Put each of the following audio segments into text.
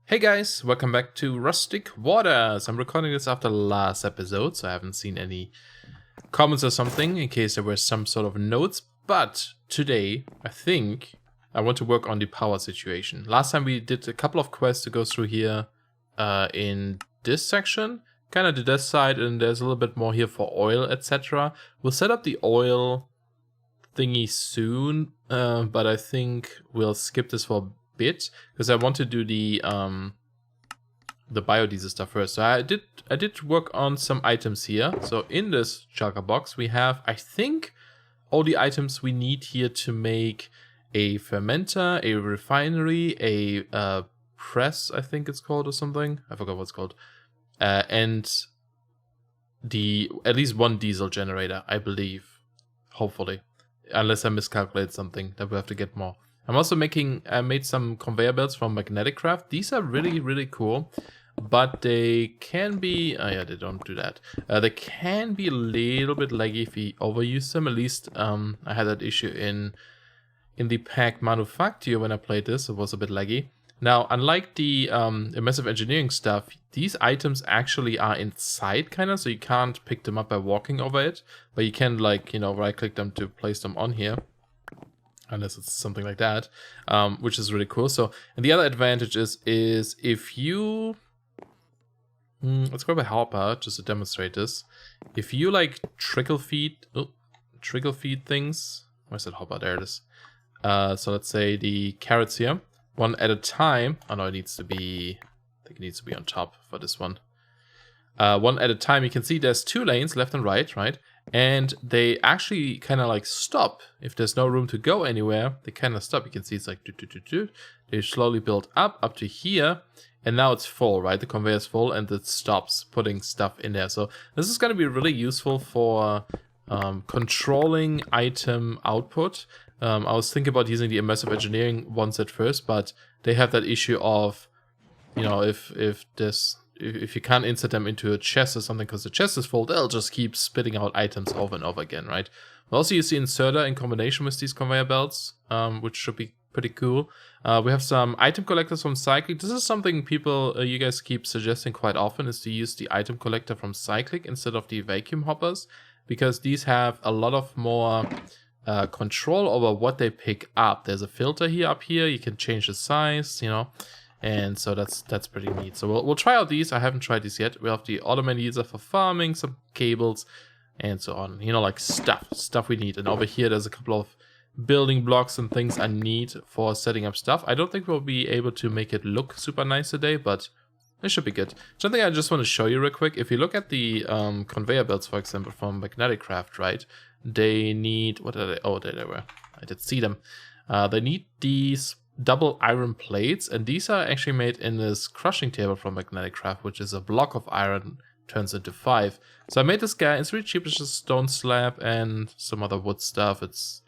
Hey guys, welcome back to Rustic Waters. I'm recording this after last episode, so I haven't seen any comments or something in case there were some sort of notes. But today, I think I want to work on the power situation. Last time we did a couple of quests to go through here in this section, kind of to this side, and there's a little bit more here for oil, etc. We'll set up the oil thingy soon, but I think we'll skip this for a bit because I want to do the biodiesel stuff first. So I did work on some items here. So in this shulker box we have, I think, all the items we need here to make a fermenter, a refinery, a press, I think it's called, or something. I forgot what it's called. And at least one diesel generator, I believe. Hopefully. Unless I miscalculate something, that we have to get more. I'm also made some conveyor belts from Magnetic Craft. These are really, really cool, but they can be, oh yeah, they don't do that. They can be a little bit laggy if you overuse them. At least I had that issue in the pack Manufacture when I played this. It was a bit laggy. Now, unlike the immersive engineering stuff, these items actually are inside, kind of, so you can't pick them up by walking over it, but you can, like, you know, right-click them to place them on here. Unless it's something like that, which is really cool. So, and the other advantage is if you... let's grab a helper just to demonstrate this. If you, like, trickle feed things... Where's that hopper? There it is. So let's say the carrots here, one at a time. Oh no, it needs to be... I think it needs to be on top for this one. One at a time. You can see there's two lanes, left and right, right? And they actually kind of like stop. If there's no room to go anywhere, they kind of stop. You can see it's like they slowly build up to here, and now it's full, right? The conveyor is full and it stops putting stuff in there. So this is going to be really useful for controlling item output. I was thinking about using the immersive engineering ones at first, but they have that issue of, you know, if you can't insert them into a chest or something because the chest is full, they'll just keep spitting out items over and over again, right? We'll also use the inserter in combination with these conveyor belts, which should be pretty cool. We have some item collectors from Cyclic. This is something people, you guys keep suggesting quite often, is to use the item collector from Cyclic instead of the vacuum hoppers, because these have a lot of more control over what they pick up. There's a filter here up here. You can change the size, you know. And so that's pretty neat. So we'll try out these. I haven't tried these yet. We have the Ottoman user for farming, some cables, and so on. You know, like stuff we need. And over here, there's a couple of building blocks and things I need for setting up stuff. I don't think we'll be able to make it look super nice today, but it should be good. Something I just want to show you real quick. If you look at the conveyor belts, for example, from Magnetic Craft, right? They need, what are they? Oh, there they were. I did see them. They need these double iron plates, and these are actually made in this crushing table from Magnetic Craft, which is a block of iron turns into 5. So I made this guy. It's really cheap. It's just a stone slab and some other wood stuff. It's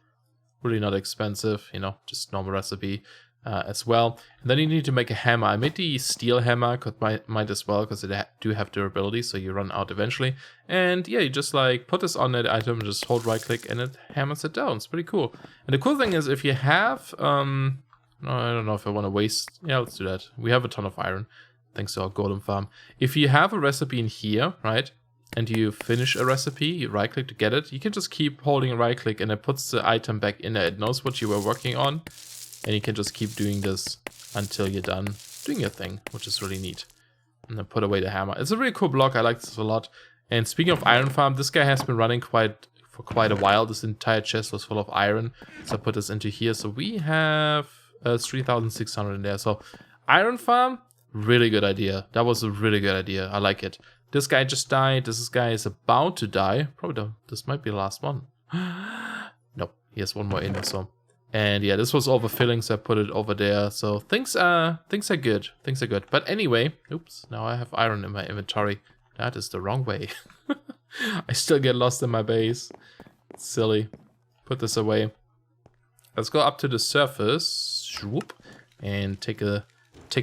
really not expensive, you know, just normal recipe as well. And then you need to make a hammer. I made the steel hammer, might as well, because they do have durability, so you run out eventually. And yeah, you just like put this on that item, just hold right click, and it hammers it down. It's pretty cool. And the cool thing is, if you have no, I don't know if I want to waste... Yeah, let's do that. We have a ton of iron, thanks to our golem farm. If you have a recipe in here, right, and you finish a recipe, you right-click to get it, you can just keep holding right-click, and it puts the item back in there. It knows what you were working on, and you can just keep doing this until you're done doing your thing, which is really neat. And then put away the hammer. It's a really cool block. I like this a lot. And speaking of iron farm, this guy has been running for quite a while. This entire chest was full of iron, so I put this into here. So we have... 3,600 in there. So iron farm, really good idea. That was a really good idea. I like it. This guy just died. This guy is about to die. Probably this might be the last one. Nope, he has one more in or so. And yeah, this was overfilling, so I put it over there. So things are good. Things are good. But anyway, oops, now I have iron in my inventory. That is the wrong way. I still get lost in my base. It's silly. Put this away. Let's go up to the surface, whoop, and take a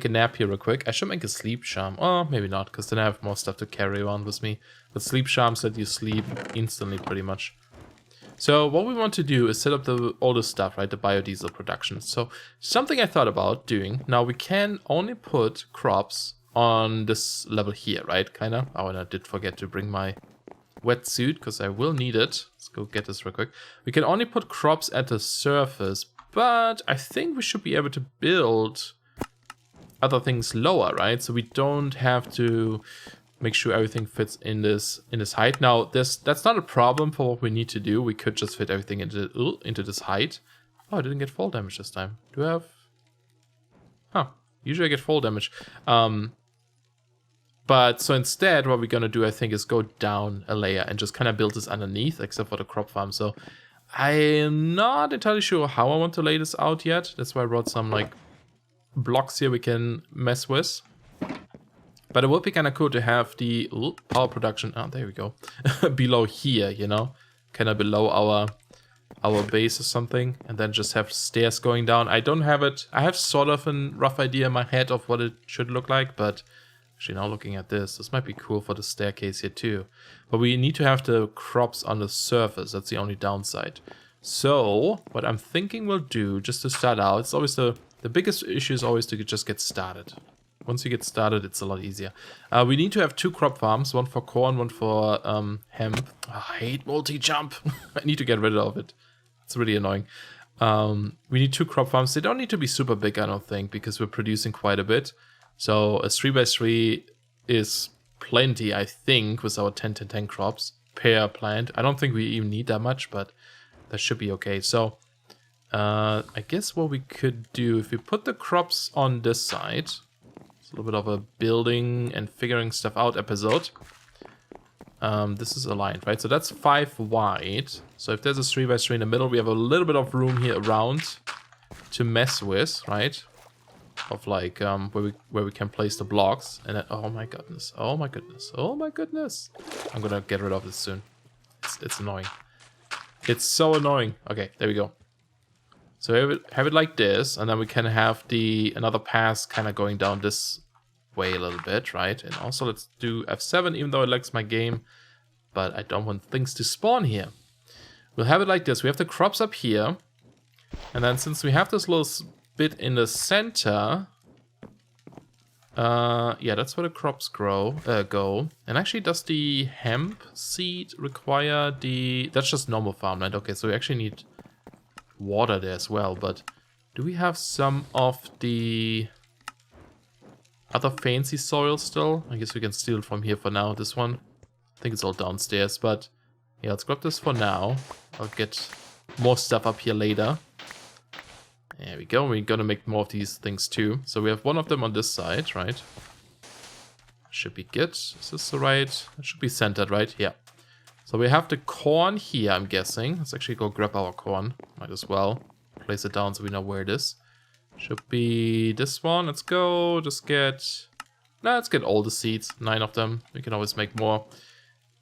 nap here real quick. I should make a sleep charm. Oh, maybe not, because then I have more stuff to carry around with me. But sleep charms let you sleep instantly, pretty much. So what we want to do is set up all the stuff, right? The biodiesel production. So something I thought about doing. Now we can only put crops on this level here, right? Kind of. Oh, and I did forget to bring my wetsuit because I will need it. Let's go get this real quick. We can only put crops at the surface, but I think we should be able to build other things lower, right? So we don't have to make sure everything fits in this height. Now that's not a problem for what we need to do. We could just fit everything into this height. Oh, I didn't get fall damage this time. Do I have? Huh. Usually I get fall damage. But so instead, what we're gonna do, I think, is go down a layer and just kind of build this underneath, except for the crop farm. So I am not entirely sure how I want to lay this out yet. That's why I brought some like blocks here we can mess with. But it would be kind of cool to have the power production. Oh, there we go. Below here, you know, kind of below our base or something, and then just have stairs going down. I don't have it. I have sort of a rough idea in my head of what it should look like, but actually now looking at this might be cool for the staircase here too. But we need to have the crops on the surface. That's the only downside. So what I'm thinking we'll do, just to start out, it's always the biggest issue is always to just get started. Once you get started, it's a lot easier. We need to have 2 crop farms, one for corn, one for hemp. Oh, I hate multi-jump. I need to get rid of it. It's really annoying. We need 2 crop farms. They don't need to be super big, I don't think, because we're producing quite a bit. So a 3x3 is plenty, I think, with our 10-10-10 crops per plant. I don't think we even need that much, but that should be okay. So I guess what we could do, if we put the crops on this side, it's a little bit of a building and figuring stuff out episode. This is aligned, right? So that's 5 wide. So if there's a 3x3 in the middle, we have a little bit of room here around to mess with, right? Of like where we can place the blocks. And then, oh my goodness, oh my goodness, oh my goodness! I'm gonna get rid of this soon. It's annoying. It's so annoying. Okay, there we go. So have it like this, and then we can have another pass kind of going down this way a little bit, right? And also let's do F7, even though it lags my game, but I don't want things to spawn here. We'll have it like this. We have the crops up here, and then since we have this little bit in the center, yeah, that's where the crops go. And actually, does the hemp seed require that's just normal farmland? Okay, so we actually need water there as well, but do we have some of the other fancy soil still? I guess we can steal it from here for now, this one. I think it's all downstairs, but yeah, let's grab this for now. I'll get more stuff up here later. There we go, we're gonna make more of these things too. So we have one of them on this side, right? Should be good. Is this the right? It should be centered, right? Yeah. So we have the corn here, I'm guessing. Let's actually go grab our corn. Might as well place it down so we know where it is. Should be this one. Let's go. Let's get all the seeds. 9 of them. We can always make more.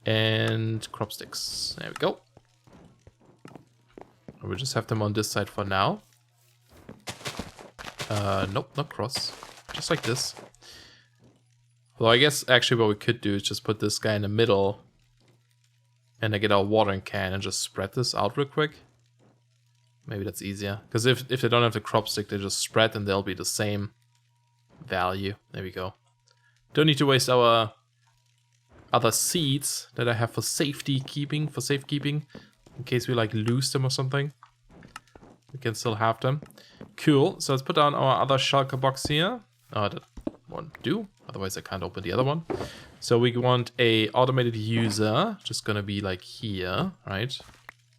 And crop sticks. There we go. We'll just have them on this side for now. Nope, not cross. Just like this. Although I guess actually what we could do is just put this guy in the middle. And I get our watering can and just spread this out real quick. Maybe that's easier. Because if they don't have the crop stick, they just spread and they'll be the same value. There we go. Don't need to waste our other seeds that I have for safekeeping. In case we like lose them or something. We can still have them. Cool. So let's put down our other shulker box here. Oh, that won't do. Otherwise I can't open the other one. So we want a automated user, just gonna be like here, right?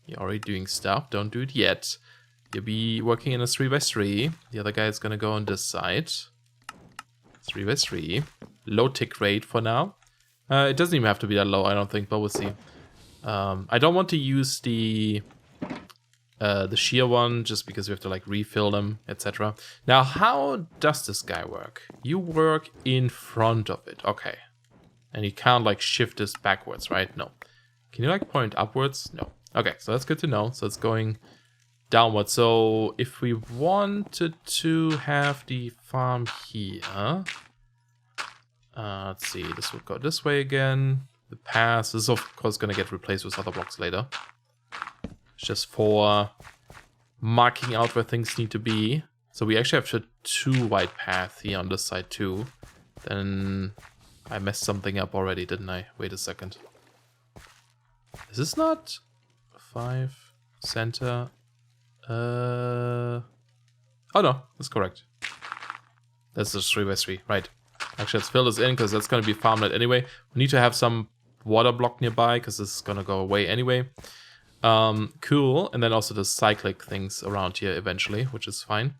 You're already doing stuff, don't do it yet. You'll be working in a 3x3. The other guy is gonna go on this side. 3x3. Low tick rate for now. It doesn't even have to be that low, I don't think, but we'll see. I don't want to use the shear one just because we have to like refill them, etc. Now, how does this guy work? You work in front of it, okay. And you can't like shift this backwards, right? No. Can you like point upwards? No. Okay, so that's good to know. So it's going downwards. So if we wanted to have the farm here, let's see, this would go this way again. The pass is of course going to get replaced with other blocks later. It's just for marking out where things need to be. So we actually have 2 white paths here on this side too. Then I messed something up already, didn't I? Wait a second. Is this not 5 center? Oh no, that's correct. That's just 3 by 3, right? Actually, let's fill this in because that's going to be farmland anyway. We need to have some water block nearby because this is going to go away anyway. Cool. And then also the cyclic things around here eventually, which is fine.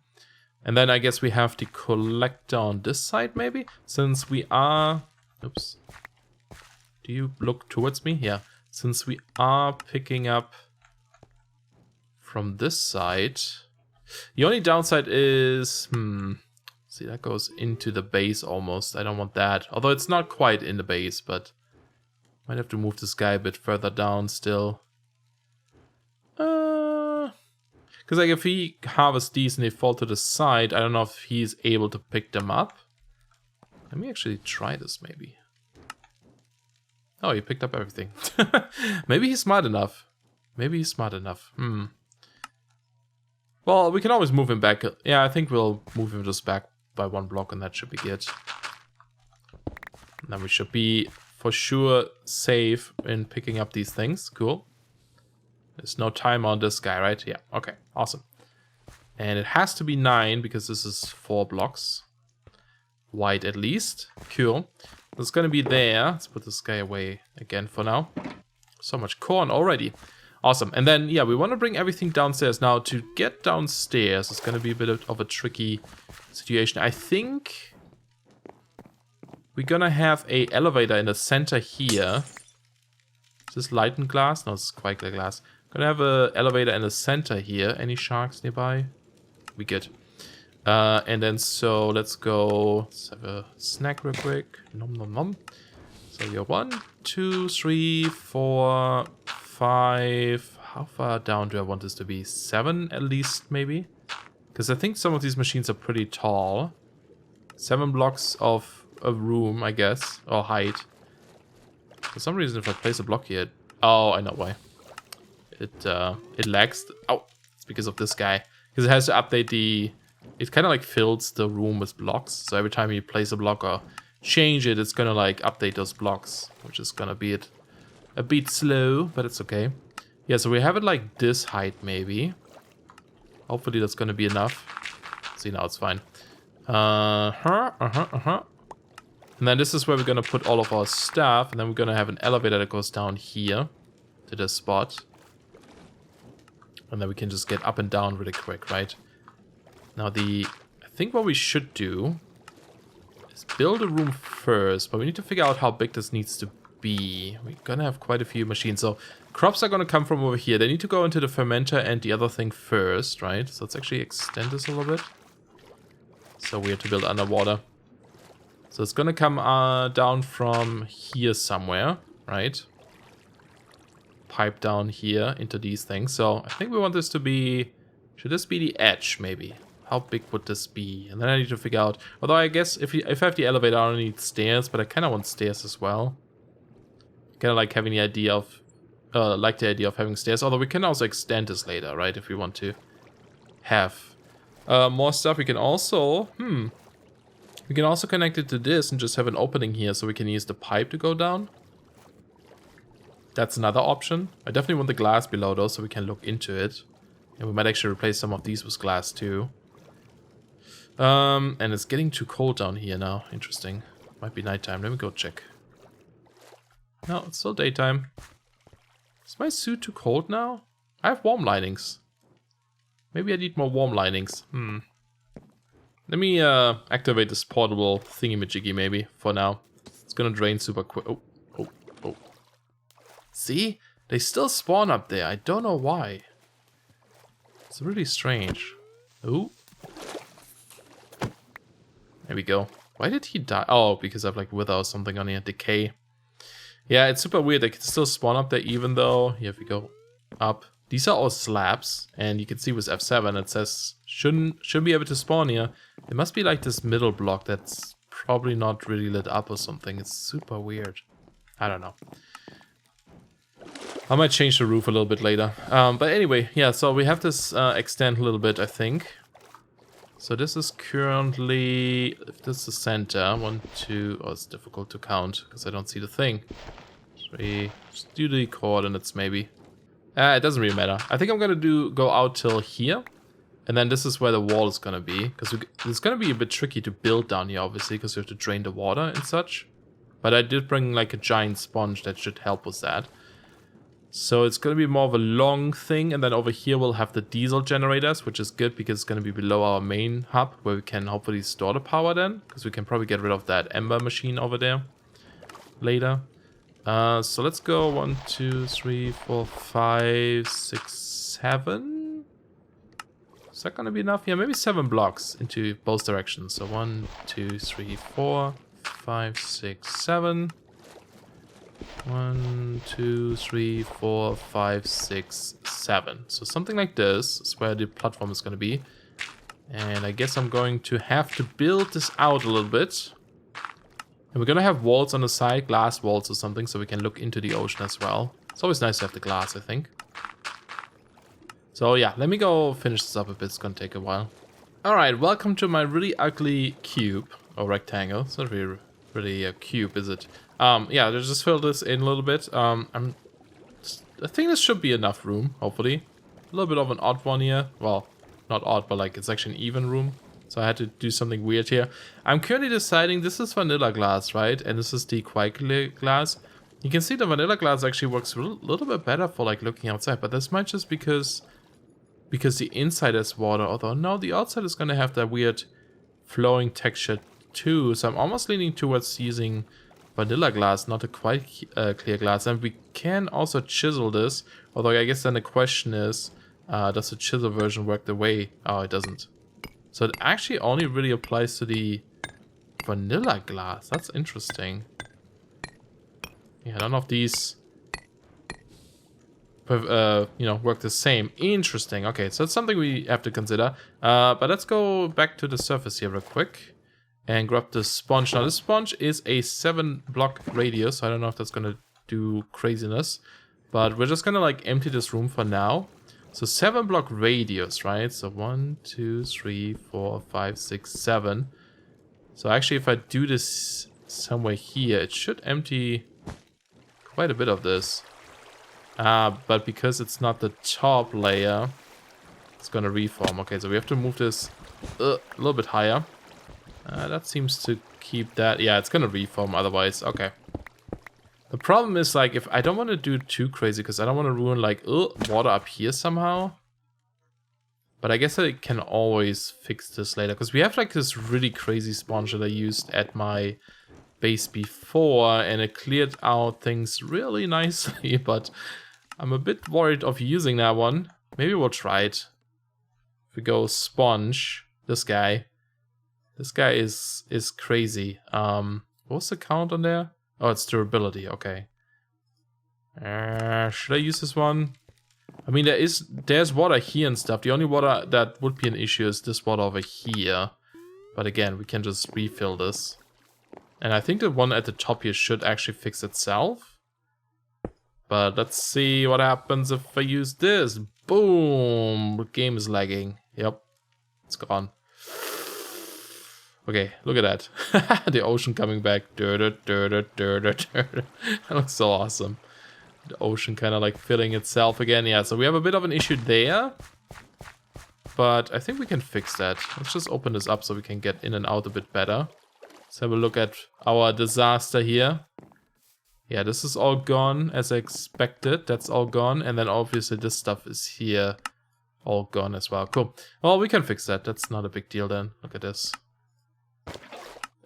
And then I guess we have the collector on this side maybe, since we are... Oops. Do you look towards me? Yeah. Since we are picking up from this side, the only downside is... See, that goes into the base almost. I don't want that. Although it's not quite in the base, but might have to move this guy a bit further down still. Because like if he harvests these and they fall to the side, I don't know if he's able to pick them up. Let me actually try this maybe. Oh, he picked up everything. Maybe he's smart enough. Maybe he's smart enough. Well, we can always move him back. Yeah, I think we'll move him just back by 1 block and that should be good. And then we should be for sure safe in picking up these things. Cool. There's no timer on this guy, right? Yeah, okay, awesome. And it has to be 9 because this is 4 blocks. White at least. Cool. It's gonna be there. Let's put this guy away again for now. So much corn already. Awesome. And then, yeah, we want to bring everything downstairs. Now, to get downstairs, it's gonna be a bit of a tricky situation. I think we're gonna have a elevator in the center here. Is this lightened glass? No, it's quite clear glass. Gonna have an elevator in the center here. Any sharks nearby? We good. And then so let's go. Let's have a snack real quick. Nom nom nom. So we have 1, 2, 3, 4, 5. How far down do I want this to be? 7 at least, maybe. Because I think some of these machines are pretty tall. 7 blocks of room, I guess, or height. For some reason, if I place a block here, oh, I know why. It lags. Oh, it's because of this guy. Because it has to update the. It kind of like fills the room with blocks. So every time you place a block or change it, it's gonna like update those blocks, which is gonna be a bit slow, but it's okay. Yeah, so we have it like this height maybe. Hopefully that's gonna be enough. See, now it's fine. And then this is where we're gonna put all of our stuff, and then we're gonna have an elevator that goes down here to this spot. And then we can just get up and down really quick, right? Now I think what we should do is build a room first, but we need to figure out how big this needs to be. We're gonna have quite a few machines, so crops are gonna come from over here. They need to go into the fermenter and the other thing first, right? So let's actually extend this a little bit. So we have to build underwater. So it's gonna come down from here somewhere, right? Pipe down here into these things. So I think we want this to be... Should this be the edge, maybe? How big would this be? And then I need to figure out... Although I guess if I have the elevator, I don't need stairs, but I kind of want stairs as well. Kind of like having the idea of... like the idea of having stairs. Although we can also extend this later, right? If we want to have more stuff. We can also... We can also connect it to this and just have an opening here so we can use the pipe to go down. That's another option. I definitely want the glass below though so we can look into it. And we might actually replace some of these with glass too. And it's getting too cold down here now. Interesting. Might be nighttime. Let me go check. No, it's still daytime. Is my suit too cold now? I have warm linings. Maybe I need more warm linings. Let me activate this portable thingy-majiggy maybe for now. It's gonna drain super quick. Oh. See? They still spawn up there. I don't know why. It's really strange. Oh. There we go. Why did he die? Oh, because I've like wither or something on here. Decay. Yeah, it's super weird. They can still spawn up there even though... Here we go. Up. These are all slabs. And you can see with F7 it says... Shouldn't be able to spawn here. It must be like this middle block that's probably not really lit up or something. It's super weird. I don't know. I might change the roof a little bit later. But anyway, yeah, so we have this extend a little bit, I think. So this is currently, if this is the center, 1, 2, oh, it's difficult to count because I don't see the thing. 3, just do the coordinates maybe. It doesn't really matter. I think I'm gonna go out till here. And then this is where the wall is gonna be. Because it's gonna be a bit tricky to build down here, obviously, because you have to drain the water and such. But I did bring like a giant sponge that should help with that. So it's going to be more of a long thing, and then over here we'll have the diesel generators, which is good because it's going to be below our main hub, where we can hopefully store the power then, because we can probably get rid of that ember machine over there later. So let's go 1, 2, 3, 4, 5, 6, 7. Is that going to be enough? Yeah, maybe 7 blocks into both directions. So 1, 2, 3, 4, 5, 6, 7. 1, 2, 3, 4, 5, 6, 7. So something like this is where the platform is going to be. And I guess I'm going to have to build this out a little bit. And we're going to have walls on the side, glass walls or something, so we can look into the ocean as well. It's always nice to have the glass, I think. So yeah, let me go finish this up a bit. It's going to take a while. Alright, welcome to my really ugly cube. Or rectangle. It's not really a cube, is it? Yeah, just fill this in a little bit. I think this should be enough room, hopefully. A little bit of an odd one here. Well, not odd, but like it's actually an even room. So I had to do something weird here. I'm currently deciding this is vanilla glass, right? And this is the quite clear glass. You can see the vanilla glass actually works a little bit better for like looking outside, but this might just because the inside is water. Although no, the outside is gonna have that weird flowing texture too. So I'm almost leaning towards using vanilla glass, not a quite clear glass. And we can also chisel this, although I guess then the question is, does the chisel version work the way? Oh, it doesn't. So it actually only really applies to the vanilla glass. That's interesting. Yeah, none of these work the same. Interesting. Okay, so it's something we have to consider. But let's go back to the surface here real quick and grab the sponge. Now, this sponge is a 7-block radius, so I don't know if that's gonna do craziness, but we're just gonna like empty this room for now. So 7-block radius, right? So 1, 2, 3, 4, 5, 6, 7. So actually, if I do this somewhere here, it should empty quite a bit of this. But because it's not the top layer, it's gonna reform. Okay, so we have to move this a little bit higher. That seems to keep that. Yeah, it's gonna reform otherwise. Okay. The problem is, like, if I don't want to do too crazy, because I don't want to ruin, like, water up here somehow. But I guess I can always fix this later, because we have, like, this really crazy sponge that I used at my base before, and it cleared out things really nicely, but I'm a bit worried of using that one. Maybe we'll try it. If we go sponge, this guy is crazy. What's the count on there? Oh, it's durability. Okay. Should I use this one? I mean, there's water here and stuff. The only water that would be an issue is this water over here. But again, we can just refill this. And I think the one at the top here should actually fix itself. But let's see what happens if I use this. Boom! The game is lagging. Yep. It's gone. Okay, look at that. The ocean coming back. That looks so awesome. The ocean kind of like filling itself again. Yeah, so we have a bit of an issue there. But I think we can fix that. Let's just open this up so we can get in and out a bit better. Let's have a look at our disaster here. Yeah, this is all gone as I expected. That's all gone. And then obviously this stuff is here. All gone as well. Cool. Well, we can fix that. That's not a big deal then. Look at this.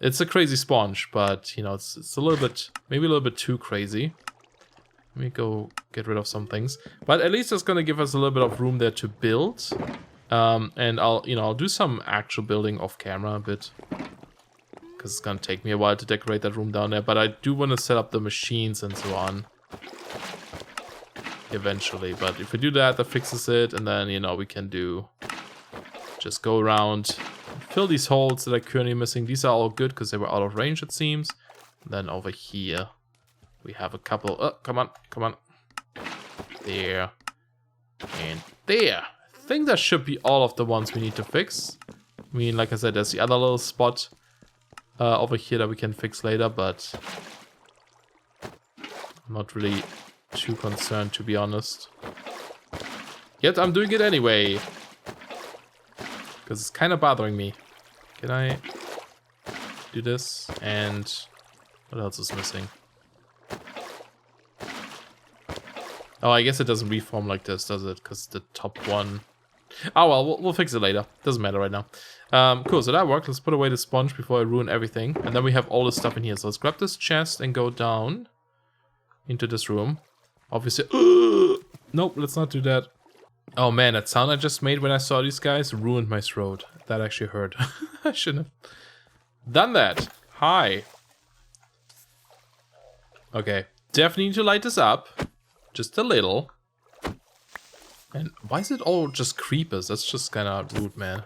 It's a crazy sponge, but, you know, it's a little bit, maybe a little bit too crazy. Let me go get rid of some things. But at least it's going to give us a little bit of room there to build. And I'll do some actual building off camera a bit. Because it's going to take me a while to decorate that room down there. But I do want to set up the machines and so on. Eventually. But if we do that, that fixes it. And then, you know, we can do... just go around... fill these holes that are currently missing. These are all good because they were out of range, it seems. And then over here, we have a couple... oh, come on, come on. there, and there. I think that should be all of the ones we need to fix. I mean, like I said, there's the other little spot over here that we can fix later, but I'm not really too concerned, to be honest. Yet I'm doing it anyway, because it's kind of bothering me. Can I do this? And what else is missing? Oh, I guess it doesn't reform like this, does it? Because the top one... Oh, well, we'll fix it later. Doesn't matter right now. Cool, so that worked. Let's put away the sponge before I ruin everything. And then we have all this stuff in here. So let's grab this chest and go down into this room. Obviously... Nope, let's not do that. Oh man, that sound I just made when I saw these guys ruined my throat. That actually hurt. I shouldn't have done that. Hi. Okay, definitely need to light this up. Just a little. And why is it all just creepers? That's just kind of rude, man.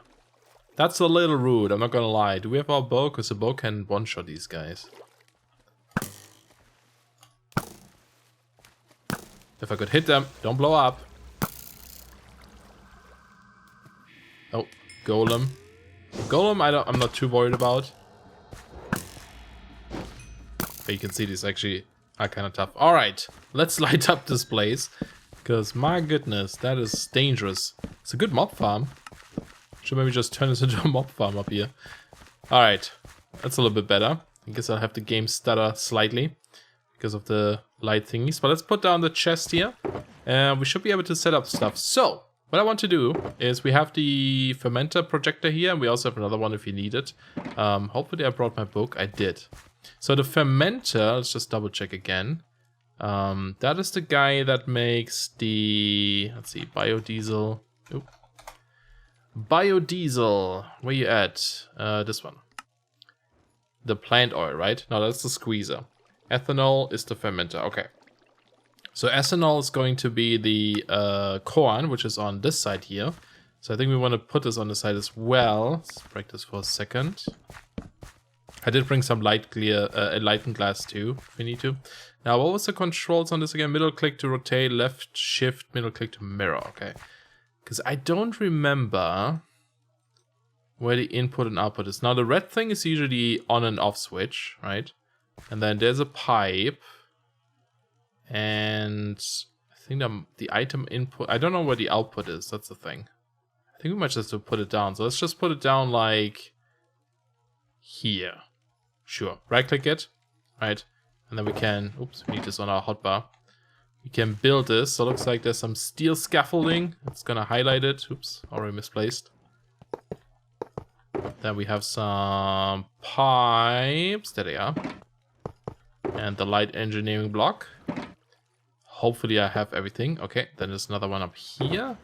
That's a little rude, I'm not gonna lie. Do we have our bow? Because the bow can one-shot these guys. If I could hit them, don't blow up. Oh, golem. Golem, I'm not too worried about. But you can see these actually are kind of tough. Alright, let's light up this place. Because my goodness, that is dangerous. It's a good mob farm. Should maybe just turn this into a mob farm up here. Alright, that's a little bit better. I guess I'll have the game stutter slightly because of the light thingies. But let's put down the chest here. And we should be able to set up stuff. So, what I want to do is we have the fermenter projector here. And we also have another one if you need it. Hopefully I brought my book. I did. So the fermenter, let's just double check again. That is the guy that makes the, let's see, biodiesel. Oop. Biodiesel, where you at? This one. The plant oil, right? No, that's the squeezer. Ethanol is the fermenter, okay. So ethanol is going to be the corn, which is on this side here. So I think we want to put this on the side as well. Let's break this for a second. I did bring some enlightened glass too, if we need to. Now, what was the controls on this again? Middle click to rotate, left shift, middle click to mirror, okay. Because I don't remember where the input and output is. Now, the red thing is usually the on and off switch, right? And then there's a pipe. And I think the item input, I don't know where the output is, that's the thing. I think we might just have to put it down. So let's just put it down like here. Sure, right click it, right? And then we can, oops, we need this on our hotbar. We can build this, so it looks like there's some steel scaffolding. It's gonna highlight it, oops, already misplaced. Then we have some pipes, there they are. And the light engineering block. Hopefully I have everything. Okay, then there's another one up here.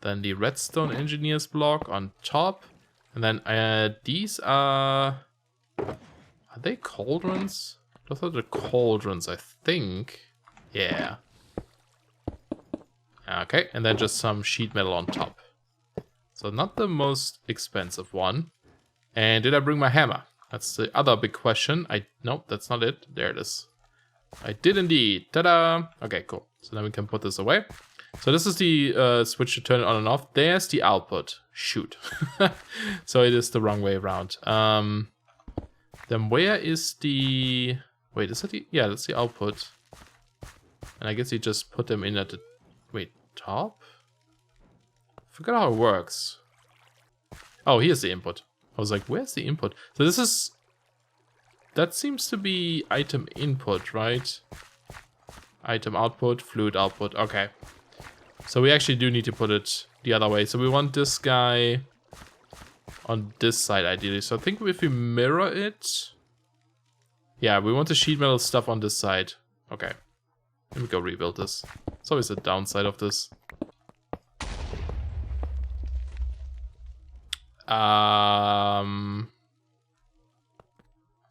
Then the redstone engineers block on top. And then these are they cauldrons? Those are the cauldrons, I think. Yeah. Okay, and then just some sheet metal on top. So not the most expensive one. And did I bring my hammer? That's the other big question. Nope, that's not it. There it is. I did indeed. Ta-da! Okay, cool. So then we can put this away. So this is the switch to turn it on and off. There's the output. Shoot. So it is the wrong way around. Then where is the... Wait, is that the... Yeah, that's the output. And I guess you just put them in at the... Wait, top? I forgot how it works. Oh, here's the input. I was like, where's the input? So this is... That seems to be item input, right? Item output, fluid output. Okay. So we actually do need to put it the other way. So we want this guy on this side, ideally. So I think if we mirror it... Yeah, we want the sheet metal stuff on this side. Okay. Let me go rebuild this. It's always the downside of this.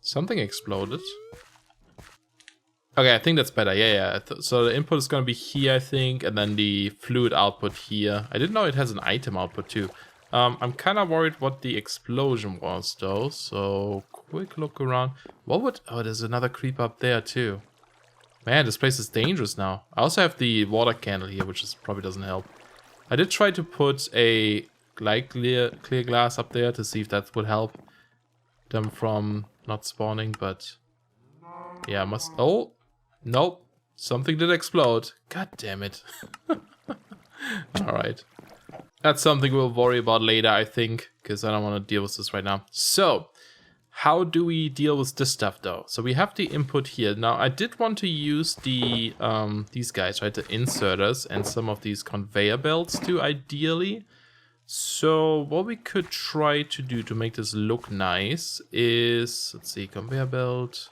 Something exploded. Okay, I think that's better. Yeah. So the input is going to be here, I think, and then the fluid output here. I didn't know it has an item output too. I'm kind of worried what the explosion was, though. So quick look around. What would... Oh, there's another creep up there too. Man, this place is dangerous now. I also have the water candle here, which probably doesn't help. I did try to put a light clear glass up there to see if that would help them from not spawning, but yeah, I must... Oh, nope. Something did explode. God damn it. Alright. That's something we'll worry about later, I think, because I don't want to deal with this right now. So, how do we deal with this stuff, though? So we have the input here. Now, I did want to use the these guys, right? The inserters and some of these conveyor belts too, ideally. So what we could try to do to make this look nice is, let's see, conveyor belt.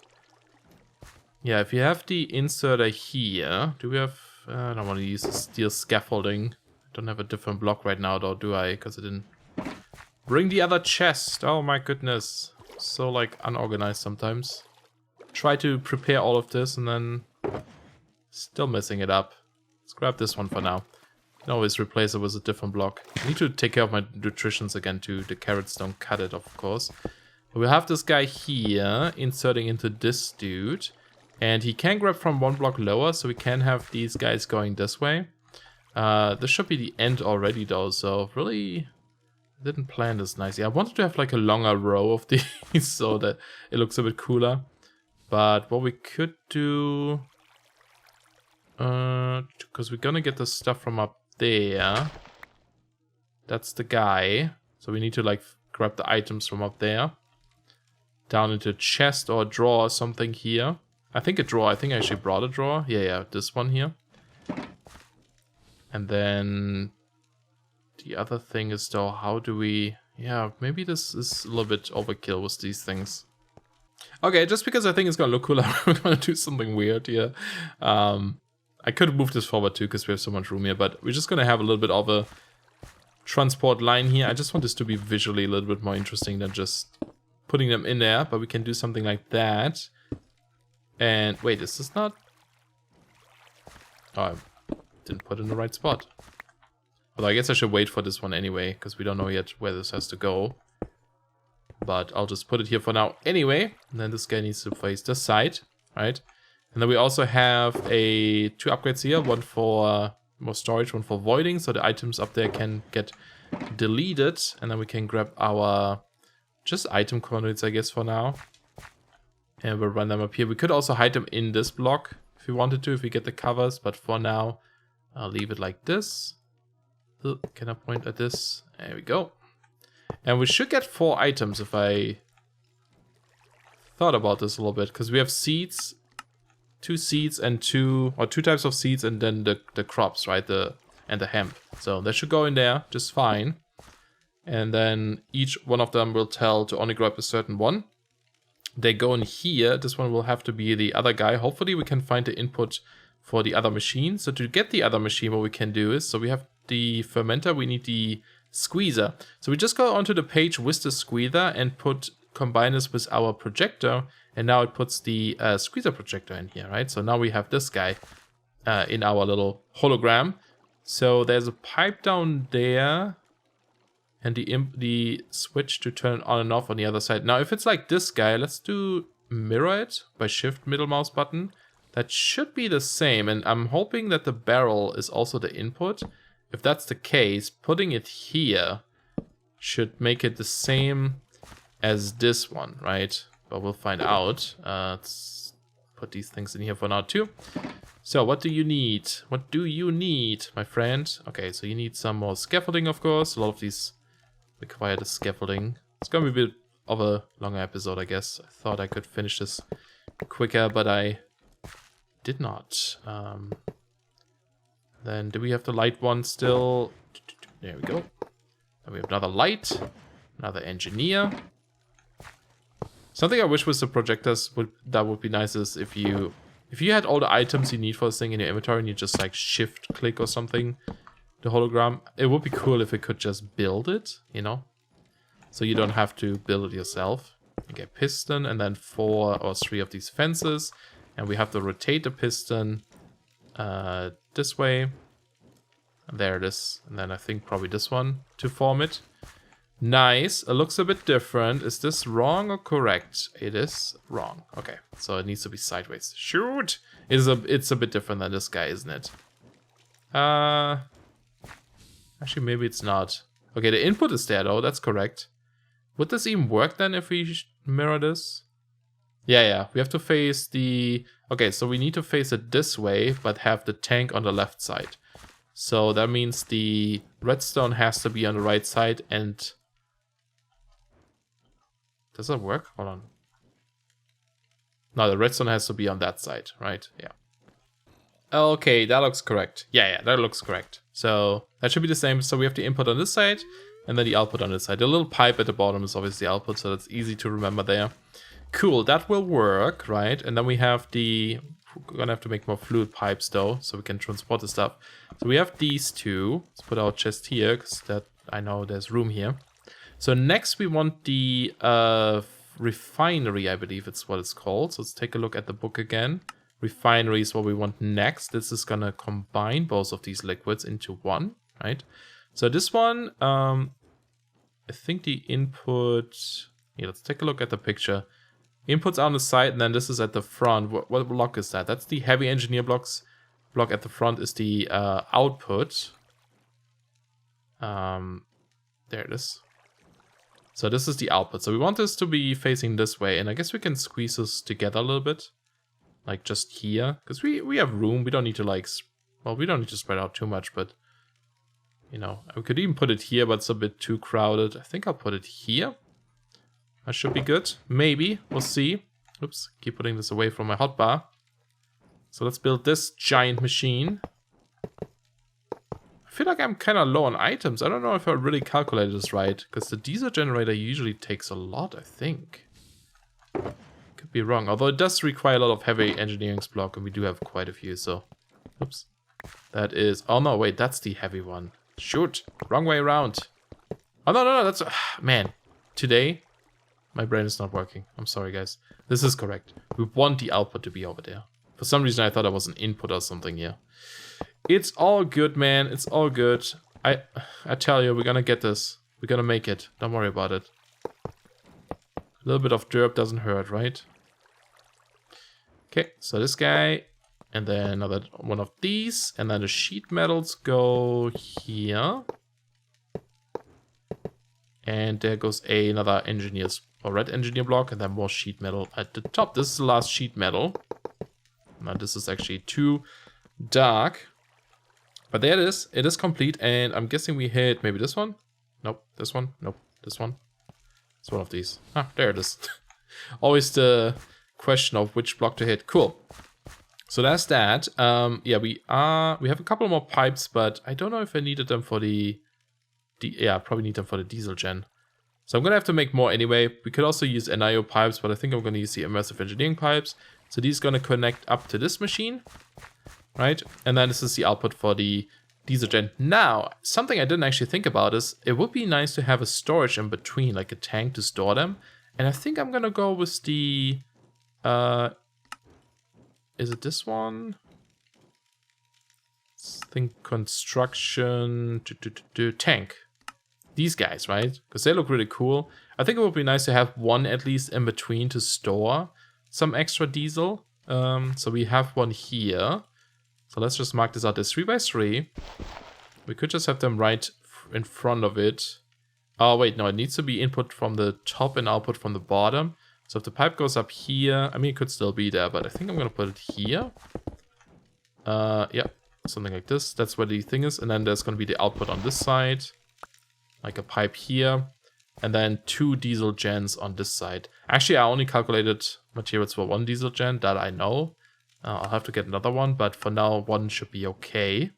Yeah, if you have the inserter here, do we have... I don't want to use the steel scaffolding. I don't have a different block right now, though, do I? Because I didn't bring the other chest. Oh my goodness. So, like, unorganized sometimes. Try to prepare all of this and then still messing it up. Let's grab this one for now. Can always replace it with a different block. I need to take care of my nutritions again too. The carrots don't cut it, of course. But we'll have this guy here inserting into this dude. And he can grab from one block lower, so we can have these guys going this way. This should be the end already though, so really didn't plan this nicely. I wanted to have like a longer row of these so that it looks a bit cooler. But what we could do... because we're gonna get the stuff from up there. That's the guy. So we need to like grab the items from up there. Down into a chest or a drawer or something here. I think a drawer. I think I actually brought a drawer. Yeah, this one here. And then the other thing is though, how do we... Yeah, maybe this is a little bit overkill with these things. Okay, just because I think it's gonna look cooler, we're gonna do something weird here. I could have moved this forward too because we have so much room here, but we're just gonna have a little bit of a transport line here. I just want this to be visually a little bit more interesting than just putting them in there, but we can do something like that. And wait, is this not... Oh, I didn't put it in the right spot. Although I guess I should wait for this one anyway, because we don't know yet where this has to go. But I'll just put it here for now anyway. And then this guy needs to face this side, right? And then we also have two upgrades here. One for more storage, one for voiding. So the items up there can get deleted. And then we can grab our just item conduits, I guess, for now. And we'll run them up here. We could also hide them in this block if we wanted to, if we get the covers. But for now, I'll leave it like this. Can I point at this? There we go. And we should get 4 items if I thought about this a little bit. Because we have seeds, 2 seeds and 2 types of seeds, and then the crops, right? And the hemp. So that should go in there just fine. And then each one of them will tell to only grab a certain one. They go in here. This one will have to be the other guy. Hopefully we can find the input for the other machine. So to get the other machine, what we can do is, so we have the fermenter, we need the squeezer. So we just go onto the page with the squeezer and combine this with our projector. And now it puts the squeezer projector in here, right? So now we have this guy in our little hologram. So there's a pipe down there. And the switch to turn it on and off on the other side. Now, if it's like this guy, let's do mirror it by shift middle mouse button. That should be the same. And I'm hoping that the barrel is also the input. If that's the case, putting it here should make it the same as this one, right? But we'll find out. Let's put these things in here for now too. So what do you need? What do you need, my friend? Okay, so you need some more scaffolding, of course. A lot of these require the scaffolding. It's gonna be a bit of a longer episode, I guess. I thought I could finish this quicker, but I did not. Then do we have the light one still? There we go. Then we have another light, another engineer. Something I wish with the projectors that would be nice is if you had all the items you need for this thing in your inventory and you just like shift click or something, the hologram, it would be cool if it could just build it, you know? So you don't have to build it yourself. You get piston and then 4 or 3 of these fences. And we have to rotate the piston this way. And there it is. And then I think probably this one to form it. Nice. It looks a bit different. Is this wrong or correct? It is wrong. Okay, so it needs to be sideways. Shoot! It's a bit different than this guy, isn't it? Actually, maybe it's not. Okay, the input is there though. That's correct. Would this even work then if we mirror this? Yeah. We have to face the... Okay, so we need to face it this way, but have the tank on the left side. So that means the redstone has to be on the right side and... Does that work? Hold on. No, the redstone has to be on that side, right? Yeah. Okay, that looks correct. Yeah, that looks correct. So that should be the same. So we have the input on this side and then the output on this side. The little pipe at the bottom is obviously the output, so that's easy to remember there. Cool, that will work, right? And then we have the... We're gonna have to make more fluid pipes though, so we can transport the stuff. So we have these two. Let's put our chest here, because that I know there's room here. So next we want the refinery, I believe it's what it's called. So let's take a look at the book again. Refinery is what we want next. This is gonna combine both of these liquids into one, right? So this one, I think the input... Yeah, let's take a look at the picture. Inputs are on the side, and then this is at the front. What block is that? That's the heavy engineer blocks. Block at the front is the output. There it is. So this is the output. So we want this to be facing this way, and I guess we can squeeze this together a little bit. Like just here. Because we have room. We don't need to like... Well, we don't need to spread out too much, but... You know, we could even put it here, but it's a bit too crowded. I think I'll put it here. That should be good. Maybe. We'll see. Oops. Keep putting this away from my hotbar. So let's build this giant machine. I feel like I'm kind of low on items. I don't know if I really calculated this right. Because the diesel generator usually takes a lot, I think. Could be wrong. Although it does require a lot of heavy engineering block. And we do have quite a few, so... Oops. That is... Oh no, wait. That's the heavy one. Shoot. Wrong way around. Oh no. That's... Man. Today... My brain is not working. I'm sorry, guys. This is correct. We want the output to be over there. For some reason, I thought it was an input or something here. It's all good, man. It's all good. I tell you, we're gonna get this. We're gonna make it. Don't worry about it. A little bit of derp doesn't hurt, right? Okay, so this guy. And then another one of these. And then the sheet metals go here. And there goes another engineer's or red engineer block, and then more sheet metal at the top. This is the last sheet metal. Now this is actually too dark. But there it is. It is complete, and I'm guessing we hit maybe this one? Nope. This one? Nope. This one? It's one of these. Ah, there it is. Always the question of which block to hit. Cool. So that's that. Yeah, we have a couple more pipes, but I don't know if I needed them for the yeah, probably need them for the diesel gen. So I'm going to have to make more anyway. We could also use NIO pipes, but I think I'm going to use the immersive engineering pipes. So these are going to connect up to this machine, right? And then this is the output for the diesel gen. Now, something I didn't actually think about is it would be nice to have a storage in between, like a tank to store them. And I think I'm going to go with the... is it this one? I think construction... tank. These guys, right? Because they look really cool. I think it would be nice to have one at least in between to store some extra diesel. So we have one here. So let's just mark this out as 3x3. We could just have them right in front of it. Oh, wait, no, it needs to be input from the top and output from the bottom. So if the pipe goes up here, I mean, it could still be there, but I think I'm going to put it here. Yeah, something like this. That's where the thing is. And then there's going to be the output on this side. Like a pipe here, and then 2 diesel gens on this side. Actually, I only calculated materials for 1 diesel gen, that I know. I'll have to get another one, but for now, 1 should be okay.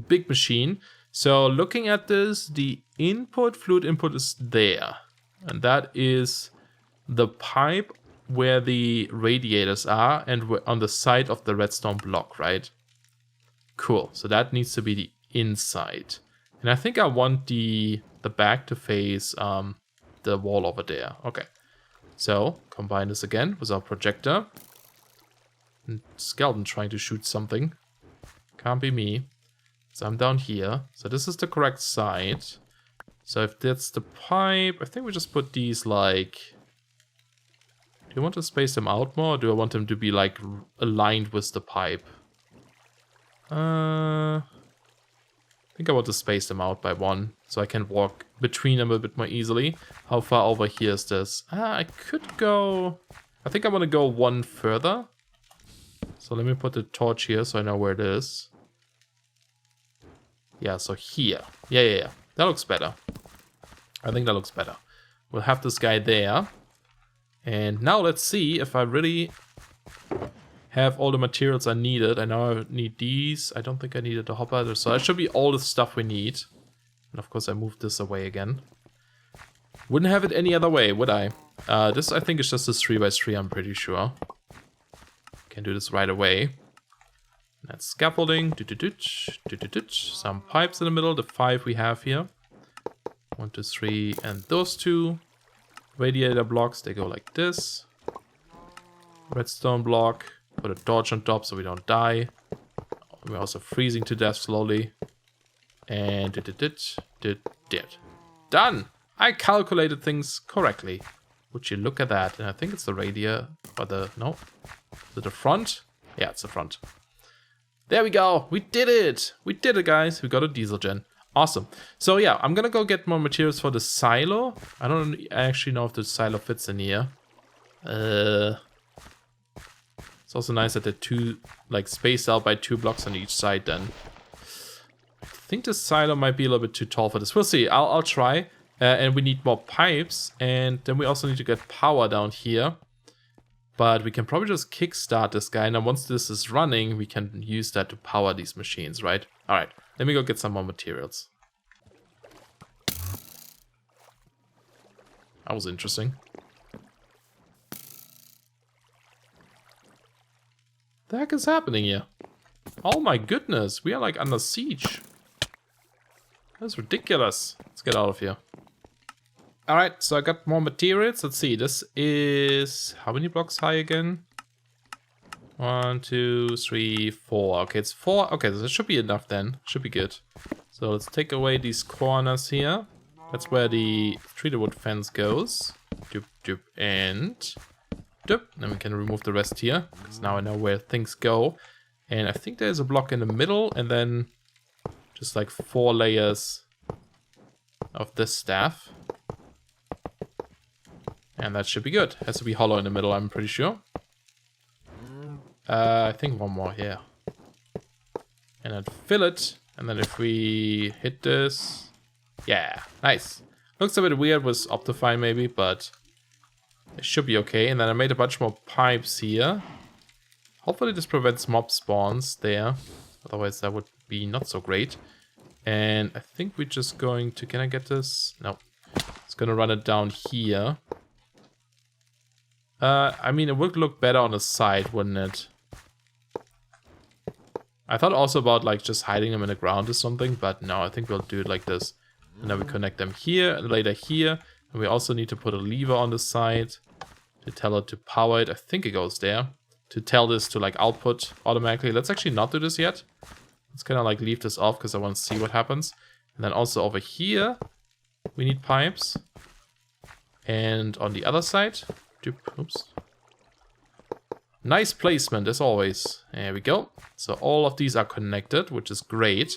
Big machine. So looking at this, the input, fluid input is there. And that is the pipe where the radiators are and on the side of the redstone block, right? Cool, so that needs to be the inside. And I think I want the back to face the wall over there. Okay. So, combine this again with our projector. And skeleton trying to shoot something. Can't be me. So I'm down here. So this is the correct side. So if that's the pipe, I think we just put these like... Do you want to space them out more, or do I want them to be like aligned with the pipe? I think I want to space them out by 1, so I can walk between them a bit more easily. How far over here is this? I could go... I think I want to go 1 further. So let me put the torch here so I know where it is. Yeah, so here. Yeah. That looks better. I think that looks better. We'll have this guy there. And now let's see if I really have all the materials I needed. I know I need these. I don't think I needed the hopper. So that should be all the stuff we need. And of course I moved this away again. Wouldn't have it any other way, would I? This I think is just a 3x3, I'm pretty sure. Can do this right away. That's scaffolding. Some pipes in the middle. The 5 we have here. 1, 2, 3, and those 2. Radiator blocks, they go like this. Redstone block. Put a torch on top so we don't die. We're also freezing to death slowly. And done! I calculated things correctly. Would you look at that? And I think it's the radiator, or the... No. Is it the front? Yeah, it's the front. There we go! We did it! We did it, guys! We got a diesel gen. Awesome. So yeah, I'm gonna go get more materials for the silo. I don't actually know if the silo fits in here. It's also nice that they're 2, like, spaced out by 2 blocks on each side then. I think the silo might be a little bit too tall for this. We'll see. I'll try. And we need more pipes. And then we also need to get power down here. But we can probably just kickstart this guy. Now once this is running, we can use that to power these machines, right? Alright. Let me go get some more materials. That was interesting. The heck is happening here? Oh my goodness, we are like under siege. That's ridiculous. Let's get out of here. Alright, so I got more materials. Let's see, this is... How many blocks high again? 1, 2, 3, 4. Okay, it's 4. Okay, this should be enough then. Should be good. So let's take away these corners here. That's where the treated wood fence goes. Doop, doop, and doop. Then we can remove the rest here, because now I know where things go. And I think there's a block in the middle, and then just like 4 layers of this staff. And that should be good. Has to be hollow in the middle, I'm pretty sure. I think 1 more here. And then fill it. And then if we hit this... Yeah, nice. Looks a bit weird with Optifine maybe, but it should be okay. And then I made a bunch more pipes here. Hopefully this prevents mob spawns there. Otherwise that would be not so great. And I think we're just going to... Can I get this? No. It's gonna run it down here. I mean, it would look better on the side, wouldn't it? I thought also about like just hiding them in the ground or something, but no, I think we'll do it like this. And then we connect them here and later here. And we also need to put a lever on the side to tell it to power it. I think it goes there. To tell this to like output automatically. Let's actually not do this yet. Let's kind of like leave this off because I want to see what happens. And then also over here, we need pipes. And on the other side, oops. Nice placement as always. There we go. So all of these are connected, which is great.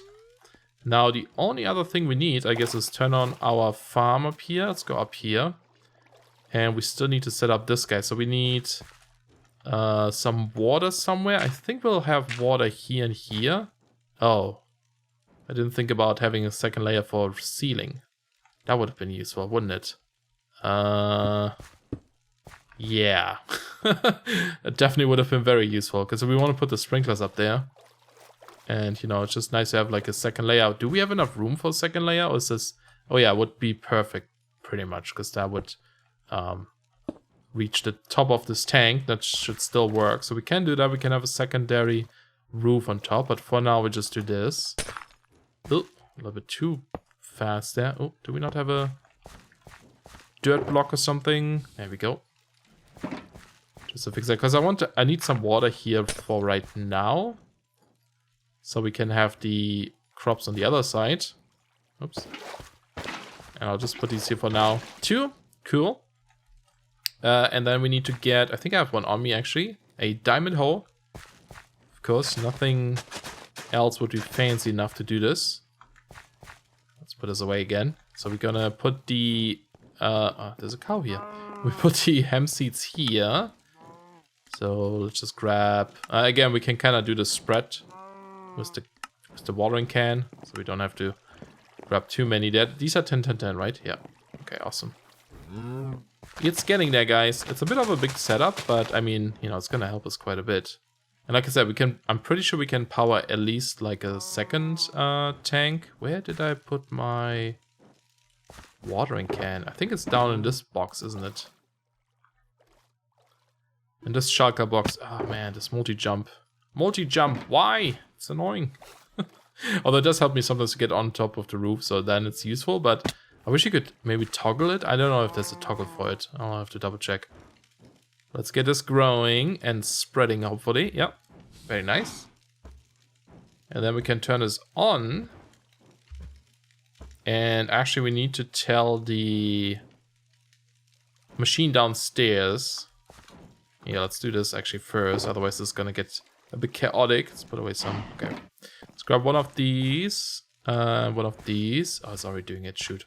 Now the only other thing we need, I guess, is turn on our farm up here. Let's go up here. And we still need to set up this guy. So we need some water somewhere. I think we'll have water here and here. Oh. I didn't think about having a second layer for sealing. That would have been useful, wouldn't it? Yeah. It definitely would have been very useful. Because we want to put the sprinklers up there. And, you know, it's just nice to have like a second layer. Do we have enough room for a second layer? Or is this... Oh yeah, it would be perfect pretty much. Because that would reach the top of this tank. That should still work. So we can do that. We can have a secondary roof on top. But for now, we just do this. Oh, a little bit too fast there. Oh, do we not have a dirt block or something? There we go. Just to fix that. Because I need some water here for right now. So we can have the crops on the other side. Oops. And I'll just put these here for now. 2. Cool. And then we need to get, I think I have one on me actually, a diamond hole. Of course, nothing else would be fancy enough to do this. Let's put this away again. So we're gonna put the, there's a cow here. We put the hemp seeds here. So let's just grab, again, we can kind of do the spread with the watering can. So we don't have to grab too many there. These are 10, 10, 10, right? Yeah. Okay, awesome. It's getting there, guys. It's a bit of a big setup, but I mean, you know, it's gonna help us quite a bit. And like I said, I'm pretty sure we can power at least like a second tank. Where did I put my watering can? I think it's down in this box, isn't it? In this shulker box. Oh man, this multi-jump. Multi-jump, why? It's annoying. Although it does help me sometimes to get on top of the roof, so then it's useful, but I wish you could maybe toggle it. I don't know if there's a toggle for it. I'll have to double check. Let's get this growing and spreading, hopefully. Yep, very nice. And then we can turn this on. And actually we need to tell the machine downstairs. Yeah, let's do this actually first, otherwise this is gonna get a bit chaotic. Let's put away some. Okay. Let's grab one of these. One of these. Oh, it's already doing it. Shoot.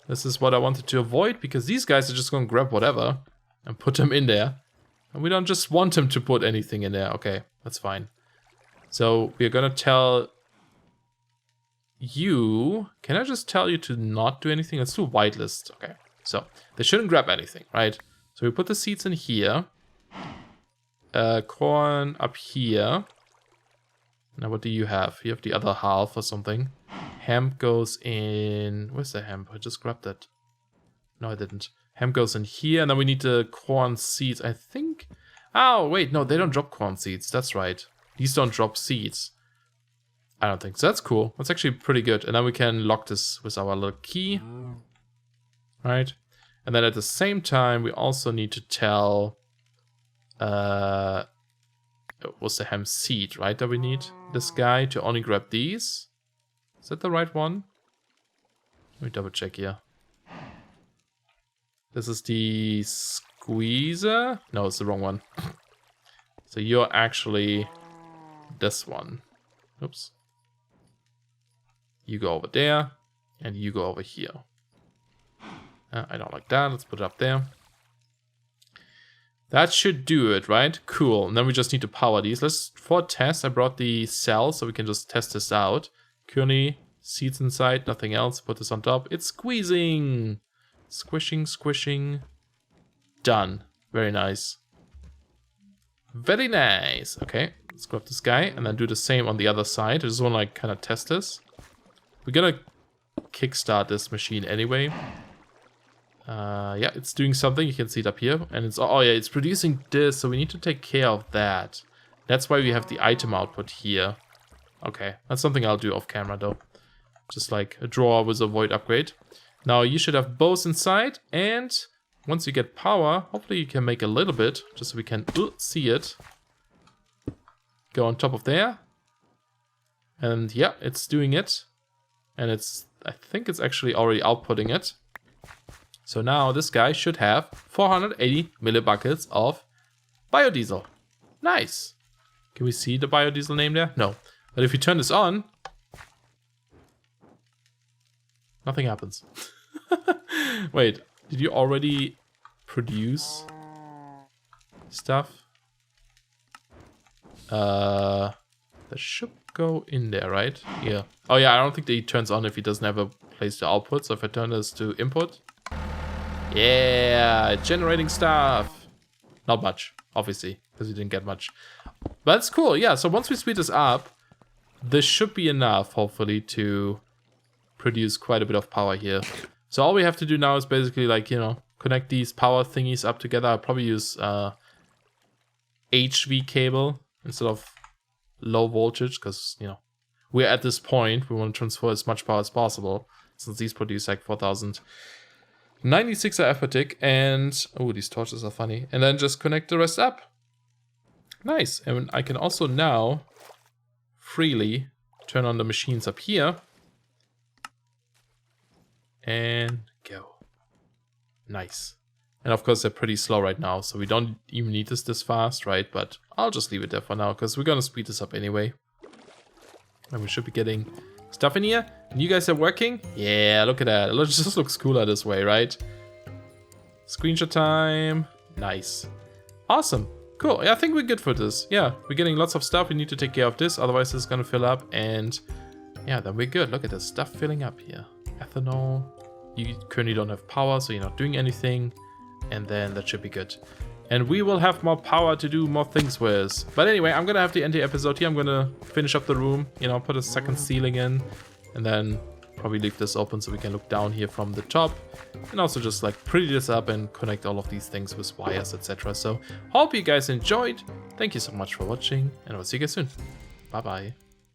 This is what I wanted to avoid, because these guys are just gonna grab whatever and put them in there. And we don't just want them to put anything in there. Okay, that's fine. So we're gonna tell you... Can I just tell you to not do anything? Let's do whitelist. Okay, so they shouldn't grab anything, right? So we put the seeds in here. Corn up here. Now what do you have? You have the other half or something. Hemp goes in... Where's the hemp? I just grabbed that. No, I didn't. Hemp goes in here, and then we need the corn seeds, I think. Oh, wait, no, they don't drop corn seeds. That's right. These don't drop seeds. I don't think so. That's cool. That's actually pretty good. And then we can lock this with our little key. Right? And then at the same time, we also need to tell... what's the hemp seed, right, that we need? This guy to only grab these. Is that the right one? Let me double check here. This is the squeezer? No, it's the wrong one. So you're actually this one. Oops. You go over there, and you go over here. I don't like that. Let's put it up there. That should do it, right? Cool. And then we just need to power these. For a test, I brought the cells so we can just test this out. Currently, seeds inside, nothing else. Put this on top. It's squeezing. Squishing, squishing. Done. Very nice. Very nice. Okay, let's grab this guy and then do the same on the other side. I just want to like kind of test this. We're gonna kickstart this machine anyway. Yeah, it's doing something. You can see it up here. And it's, oh yeah, it's producing this. So we need to take care of that. That's why we have the item output here. Okay, that's something I'll do off camera though. Just like a drawer with a void upgrade. Now you should have both inside. And once you get power, hopefully you can make a little bit. Just so we can see it. Go on top of there. And yeah, it's doing it. And it's, I think it's actually already outputting it. So now this guy should have 480 millibuckets of biodiesel. Nice. Can we see the biodiesel name there? No. But if you turn this on, nothing happens. Wait, did you already produce stuff? That should go in there, right? Yeah. Oh yeah, I don't think that he turns on if he doesn't have a place to output. So if I turn this to input. Yeah, generating stuff. Not much, obviously, because you didn't get much. But it's cool, yeah. So once we speed this up, this should be enough, hopefully, to produce quite a bit of power here. So all we have to do now is basically, like, you know, connect these power thingies up together. I'll probably use HV cable instead of low voltage, because, you know, we're at this point. We want to transfer as much power as possible, since these produce like 4,000. 96 are per tick, and oh, these torches are funny. And then just connect the rest up. Nice. And I can also now freely turn on the machines up here. And go. Nice. And of course, they're pretty slow right now, so we don't even need this fast, right? But I'll just leave it there for now, because we're going to speed this up anyway. And we should be getting stuff in here. And you guys are working? Yeah, look at that. It just looks cooler this way, right? Screenshot time. Nice. Awesome. Cool. Yeah, I think we're good for this. Yeah, we're getting lots of stuff. We need to take care of this, otherwise it's going to fill up. And yeah, then we're good. Look at this stuff filling up here. Ethanol. You currently don't have power, so you're not doing anything. And then that should be good. And we will have more power to do more things with. But anyway, I'm going to have to end the episode here. I'm going to finish up the room, you know, put a second ceiling in. And then probably leave this open so we can look down here from the top. And also just like pretty this up and connect all of these things with wires, etc. So hope you guys enjoyed. Thank you so much for watching. And I'll see you guys soon. Bye bye.